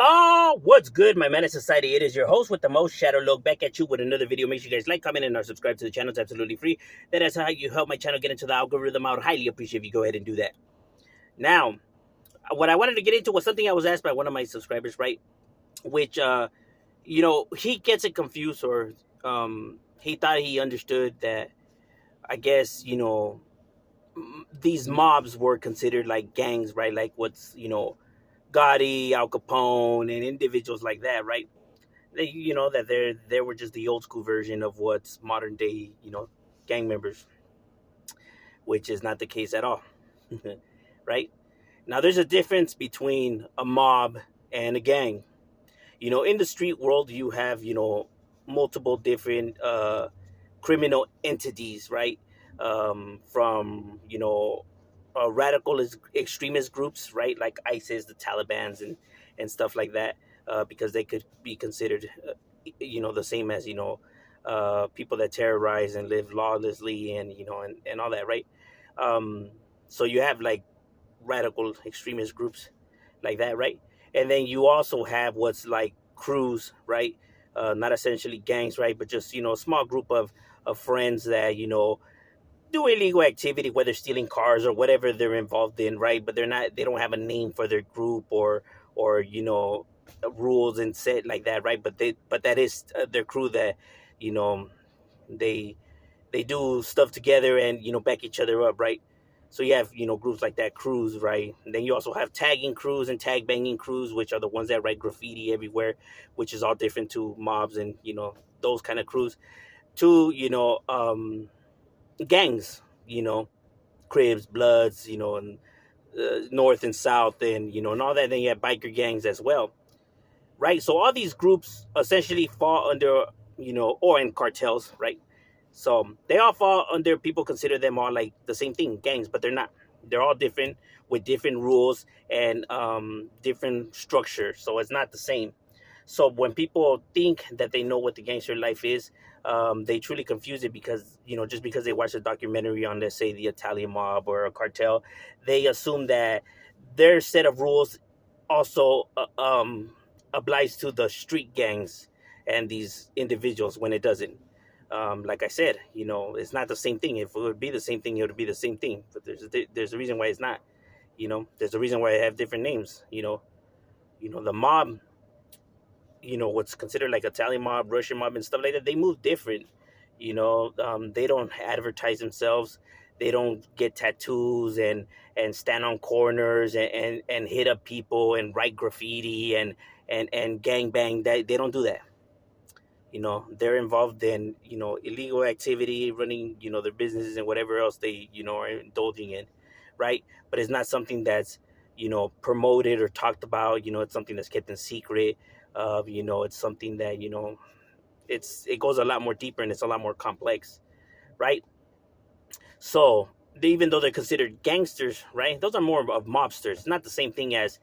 Oh, what's good, my menace society? It is your host with the most, Shadow Look, back at you with another video. Make sure you guys like, comment, and subscribe to the channel. It's absolutely free. That is how you help my channel get into the algorithm. I would highly appreciate if you go ahead and do that. Now, what I wanted to get into was something I was asked by one of my subscribers, right? Which, he gets it confused, or he thought he understood that, I guess, these mobs were considered like gangs, right? Like what's, Gotti, Al Capone, and individuals like that, right? That they were just the old school version of what's modern day, gang members, which is not the case at all. Right? Now there's a difference between a mob and a gang. In the street world you have, multiple different criminal entities, right? From radical extremist groups, right? Like ISIS, the Taliban's, and stuff like that, because they could be considered, the same as people that terrorize and live lawlessly, and all that, right? Um, so you have like radical extremist groups like that, right? And then you also have what's like crews, right? Not essentially gangs, right? But just a small group of friends that do illegal activity, whether stealing cars or whatever they're involved in, right? But they don't have a name for their group, or rules and set like that, right? But that is their crew that you know they they do stuff together and back each other up, right? So you have groups like that, crews, right? And then you also have tagging crews and tag banging crews, which are the ones that write graffiti everywhere, which is all different to mobs and those kind of crews. To gangs, Cribs, Bloods, and North and South, and all that. Then you have biker gangs as well, right? So all these groups essentially fall under, or in cartels, right? So they all fall under, people consider them all like the same thing, gangs, but they're not. They're all different with different rules and different structure. So it's not the same. So when people think that they know what the gangster life is, they truly confuse it because, just because they watch a documentary on, let's say, the Italian mob or a cartel, they assume that their set of rules also applies to the street gangs and these individuals, when it doesn't. Like I said, it's not the same thing. If it would be the same thing, it would be the same thing. But there's a reason why it's not. There's a reason why they have different names. The mob, what's considered like Italian mob, Russian mob, and stuff like that, they move different. They don't advertise themselves. They don't get tattoos and stand on corners and hit up people and write graffiti and gang bang. They don't do that. They're involved in illegal activity, running their businesses and whatever else they are indulging in, right? But it's not something that's promoted or talked about. It's something that's kept in secret. It's something that it goes a lot more deeper and it's a lot more complex, right? So even though they're considered gangsters, right, those are more of mobsters. Not the same thing as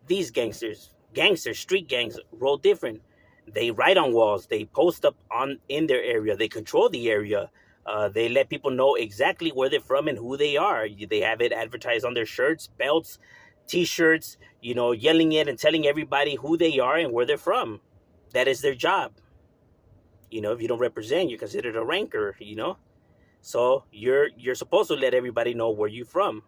these gangsters. Gangsters, street gangs, roll different. They write on walls. They post up on in their area. They control the area. They let people know exactly where they're from and who they are. They have it advertised on their shirts, belts, T-shirts. Yelling it and telling everybody who they are and where they're from. That is their job. If you don't represent, you're considered a ranker. So you're supposed to let everybody know where you're from,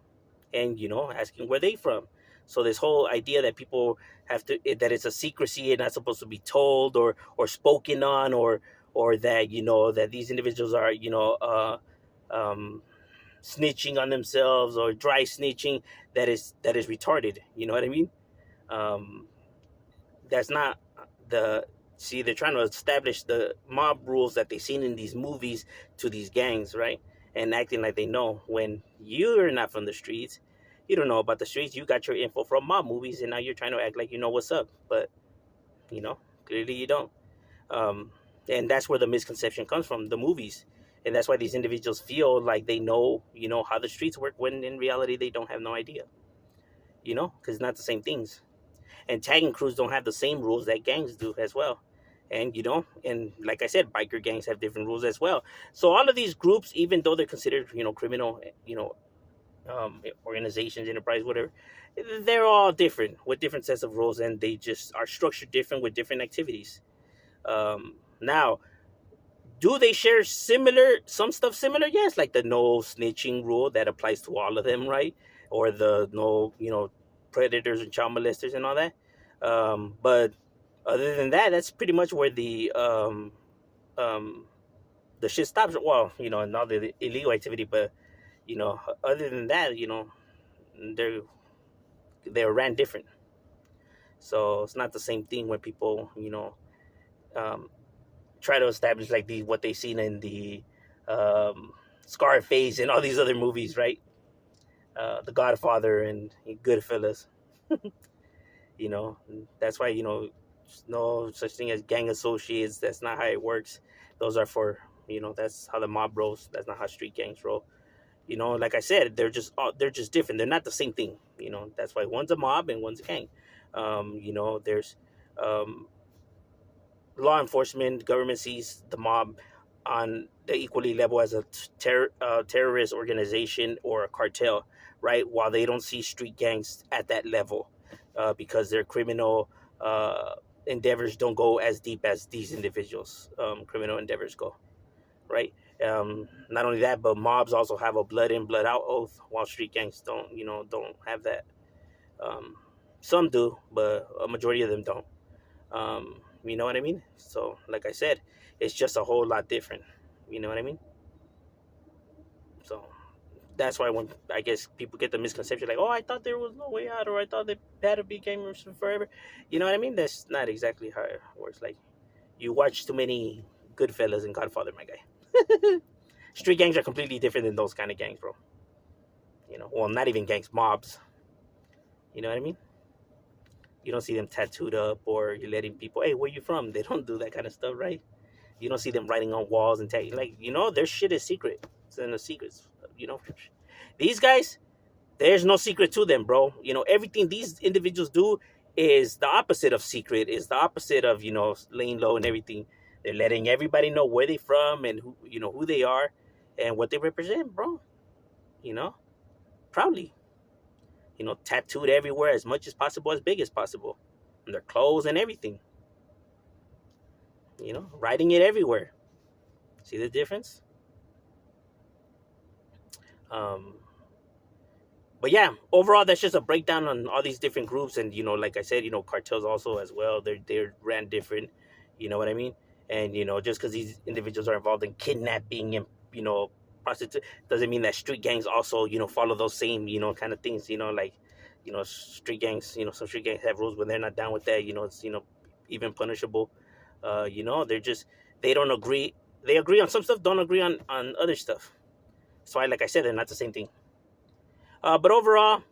and asking where they from. So this whole idea that people have to, that it's a secrecy and not supposed to be told or spoken on, or that that these individuals are um, snitching on themselves or dry snitching, that is retarded. You know what I mean? Um, that's not the See, they're trying to establish the mob rules that they've seen in these movies to these gangs, right? And acting like they know, when you're not from the streets. You don't know about the streets. You got your info from mob movies, and now you're trying to act like you know what's up, but you know clearly you don't. um, and that's where the misconception comes from, the movies. And that's why these individuals feel like they know how the streets work, when in reality they don't have no idea. Because it's not the same things. And tagging crews don't have the same rules that gangs do as well. And and like I said, biker gangs have different rules as well. So all of these groups, even though they're considered criminal, organizations, enterprise, whatever. They're all different with different sets of rules, and they just are structured different with different activities. Now, do they share some stuff similar? Yes, like the no snitching rule that applies to all of them, right? Or the no, predators and child molesters and all that. But other than that, that's pretty much where um, the shit stops. Well, and all the illegal activity, but other than that, they're they're ran different. So it's not the same thing when people, um, try to establish like what they've seen in the um, Scarface and all these other movies, right? The Godfather and Goodfellas. You know, that's why no such thing as gang associates. That's not how it works. Those are for that's how the mob rolls. That's not how street gangs roll. Like I said, they're just different. They're not the same thing. That's why one's a mob and one's a gang. There's um, law enforcement, government sees the mob on the equally level as a terrorist organization or a cartel, right? While they don't see street gangs at that level, because their criminal endeavors don't go as deep as these individuals' criminal endeavors go, right? Not only that, but mobs also have a blood in, blood out oath, while street gangs don't have that. Um, some do, but a majority of them don't. You know what I mean? So, like I said, it's just a whole lot different. You know what I mean? So that's why when I guess people get the misconception, like, oh, I thought there was no way out, or I thought they had to be gamers forever. You know what I mean? That's not exactly how it works. Like, you watch too many Goodfellas and Godfather, my guy. Street gangs are completely different than those kind of gangs, bro. Well, not even gangs, mobs. You know what I mean? You don't see them tattooed up, or you're letting people, hey, where you from? They don't do that kind of stuff, right? You don't see them writing on walls and tagging. Like, their shit is secret. It's in the secrets. You know, these guys, there's no secret to them, bro. Everything these individuals do is the opposite of secret. Is the opposite of laying low and everything. They're letting everybody know where they're from and who they are and what they represent, bro. You know, proudly. Tattooed everywhere as much as possible, as big as possible, on their clothes and everything. Writing it everywhere. See the difference? Um, but yeah, overall, that's just a breakdown on all these different groups, and like I said, cartels also as well. They're ran different. You know what I mean? And just because these individuals are involved in kidnapping and prostitute, doesn't mean that street gangs also follow those same kind of things. Like street gangs. Some street gangs have rules when they're not down with that. It's even punishable. They're just they don't agree. They agree on some stuff, don't agree on other stuff. So like I said, they're not the same thing. But overall,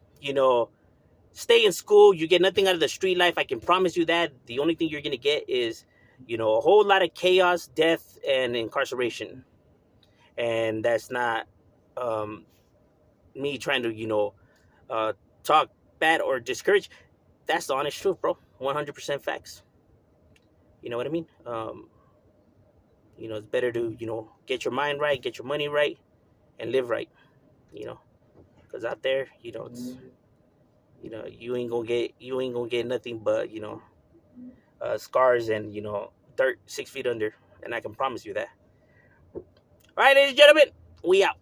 stay in school. You get nothing out of the street life. I can promise you that. The only thing you're gonna get is, a whole lot of chaos, death, and incarceration. And that's not um, me trying to, talk bad or discourage. That's the honest truth, bro. 100% facts. You know what I mean? It's better to, get your mind right, get your money right, and live right. You know, because out there, it's you ain't gonna get nothing but scars and dirt 6 feet under, and I can promise you that. All right, ladies and gentlemen, we out.